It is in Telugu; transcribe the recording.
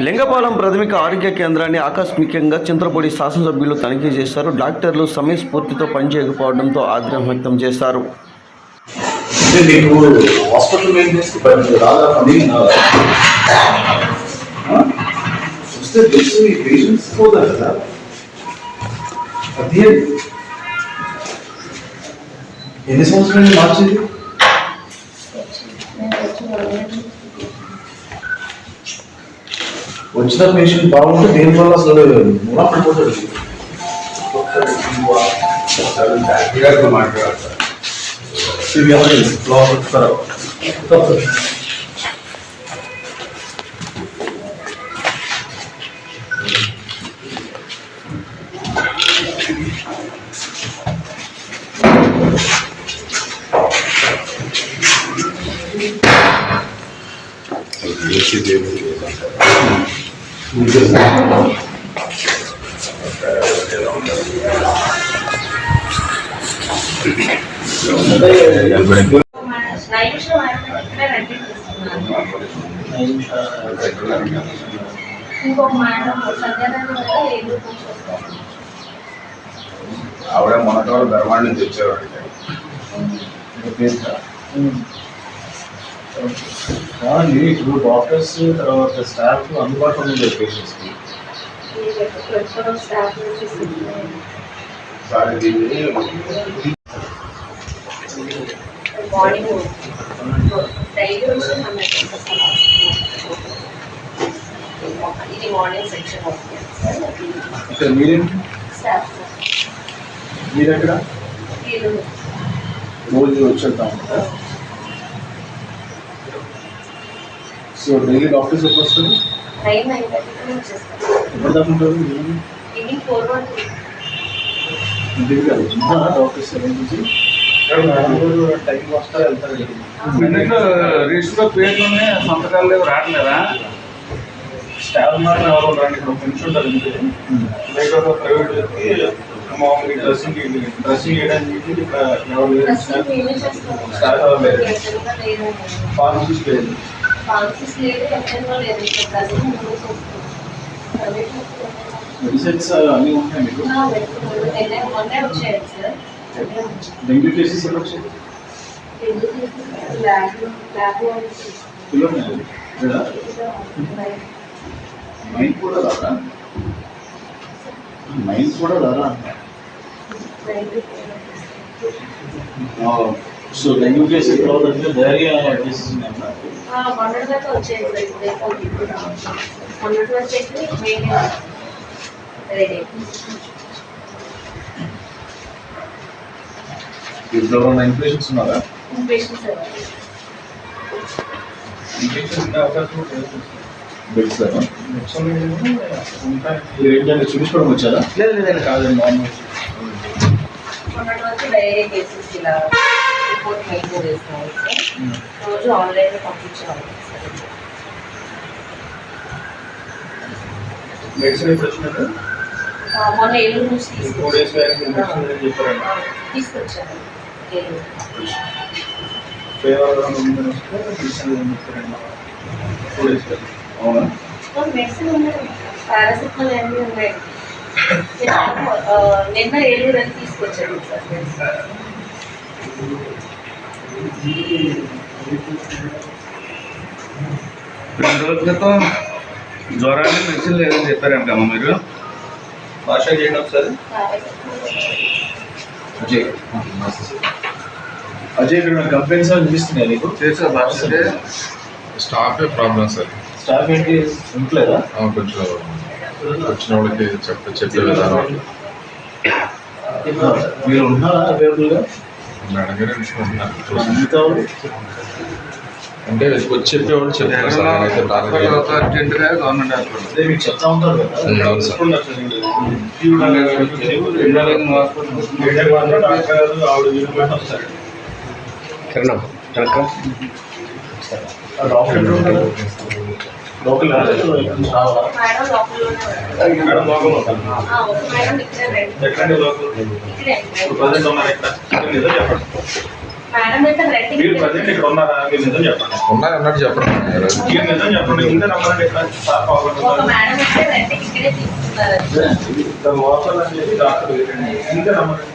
లింగపాలెం ప్రాథమిక ఆరోగ్య కేంద్రాన్ని ఆకస్మికంగా చింతలపూడి శాసనసభ్యులు తనిఖీ చేశారు. డాక్టర్లు సమయస్ఫూర్తితో పనిచేయకపోవడంతో ఆగ్రహం వ్యక్తం చేశారు. ఎన్ని సంవత్సరాలు మార్చింది? వచ్చిన పేషెంట్ బాగుంటే దేనివల్ల అసలు మూలా పడిపోతాడు. ఆవిడ మొన్నటి వాళ్ళు ధర్మాన్ని నుంచి వచ్చేవాడు. ఇప్పుడు డాక్టర్స్ తర్వాత స్టాఫ్ అందుబాటులో ఉంది పేషెంట్స్కి. ఇది మార్నింగ్ సెక్షన్ ఇక్కడ మీరేంటి? మీరు ఎక్కడ రోజు వచ్చేద్దాం. సో డైలీ డాక్టర్స్ ఎప్పుడు వస్తారు? ఎప్పుడు దాకా ఉంటారు? ఇంటికి కాదు డాక్టర్స్ నుంచి టైంకి వస్తారు వెళ్తారు. రిజిస్టర్ పేర్లు సంతకాలు లేవు, రావట్లేదా? స్టాఫ్ మాత్రం ఎవరు రండి. ఇక్కడ ఫ్రెండ్స్ ఉంటారు ఇంటి బయట ప్రైవేట్ మామూలు డ్రెస్సింగ్ చేయడానికి ఇక్కడ ఎవరు లేదు. స్టాఫ్ ఎవరు లేదు. ఫార్మసిస్ట్ లేదు. మెడిసిన్స్ అన్నీ ఉంటాయి మీకు? డెంగ్యూ కేసెస్ ఎక్కడ వచ్చాయి? మైండ్ కూడా రాదా? మైండ్ కూడా రాదా? సో డెంగ్యూ కేసెస్ తర్వాత డైరియా కేసెస్ ఉన్నాయన్నా? ఇప్పుడు ఎవరైనా ఇన్ఫెక్షన్స్ ఉన్నారా? బెడ్స్ ఏంటంటే చూపించుకోవడం వచ్చారా? లేదు లేదండి, కాదండి. నార్మల్ రోజు ఆన్లైన్ పంపించాలి. మెడిసిన్ ఎప్పుడు వచ్చినట్టు? మొన్న ఏలూరు నుంచి తీసుకొచ్చాను. అవునా? మెడిసిన్ ఉన్నాయి, పారాసిటమాల్ అన్నీ ఉన్నాయి. నిన్న ఏలూరు అని తీసుకొచ్చాను సార్. రెండు రోజుల క్రితం జ్వరాన్ని మెడిసిన్ లేదని చెప్పారంటమ్మా మీరు. భాష చేయండి ఒకసారి. అజయ్ అజయ్ ఇక్కడ కంప్లైంట్స్ అనిపిస్తున్నాయి నీకు? చేసే భాష స్టాఫ్ ప్రాబ్లం సార్. స్టాఫ్ ఏంటి ఉంటలేదా? కొంచెం వచ్చిన వాళ్ళకి చెప్పే విధానం. మీరు ఉన్నారా అవైలబుల్గా? మేడం గారు మిగతా వాళ్ళు అంటే వచ్చి చెప్పేవాళ్ళు చెప్తారు సార్. అర్జెంటుగా గవర్నమెంట్ హాస్పిటల్ అదే మీకు చెప్తా ఉంటారు కదా. అవును సార్. లోకల్ మేడం లోపల ఎక్కడండి లోకల్? ప్రజెంట్ ఉన్నారు ఇక్కడ చెప్పండి. మేడం అయితే రెడ్డి మీరు ప్రజెంట్ ఇక్కడ ఉన్నారా? మీరు నిజం చెప్పండి. ఉన్నారు అన్నట్టు చెప్పండి. మీరు నిజం చెప్పండి. ఇంకా నమ్మాలంటే ఇక్కడ సార్ ఒక పాల్గొంటున్నారు. మేడం అయితే రెడ్డి ఇక్కడే తీసుకున్నారు. లోపల అనేది డాక్టర్ ఇంకా నమ్మండి.